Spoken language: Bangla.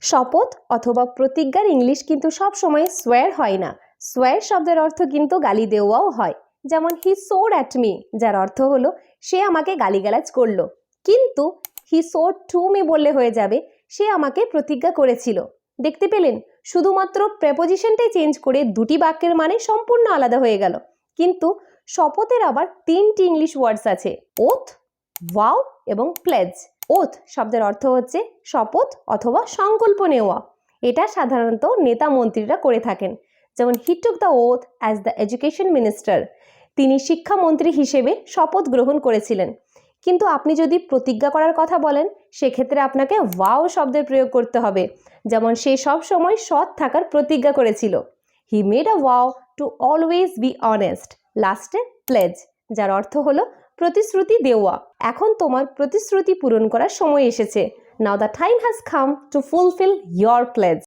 শপথ অথবা প্রতিজ্ঞার ইংলিশ কিন্তু সব সময় সোয়ার হয় না। সোয়ার শব্দের অর্থ কিন্তু গালি দেওয়াও হয়। যেমন হি সোর অ্যাট মি, যার অর্থ হলো সে আমাকে গালিগালাজ করলো। কিন্তু হি সোর টু মি বললে হয়ে যাবে সে আমাকে প্রতিজ্ঞা করেছিল। দেখতে পেলেন, শুধুমাত্র প্রেপোজিশনটাই চেঞ্জ করে দুটি বাক্যের মানে সম্পূর্ণ আলাদা হয়ে গেল। কিন্তু শপথের আবার তিনটি ইংলিশ ওয়ার্ডস আছে, ওথ, ওয়াও এবং প্লেজ। ওথ শব্দের অর্থ হচ্ছে শপথ অথবা সংকল্প নেওয়া। এটা সাধারণত নেতা মন্ত্রীরা করে থাকেন। যেমন he took the oath as the education minister, তিনি শিক্ষামন্ত্রী হিসেবে শপথ গ্রহণ করেছিলেন। কিন্তু আপনি যদি প্রতিজ্ঞা করার কথা বলেন, সেক্ষেত্রে আপনাকে ওয়াও শব্দের প্রয়োগ করতে হবে। যেমন সে সব সময় সৎ থাকার প্রতিজ্ঞা করেছিল। He made a wow two always be honest. লাস্টে প্লেজ, যার অর্থ হলো প্রতিশ্রুতি দেওয়া। এখন তোমার প্রতিশ্রুতি পূরণ করার সময় এসেছে। Now the time has come to fulfil your plays.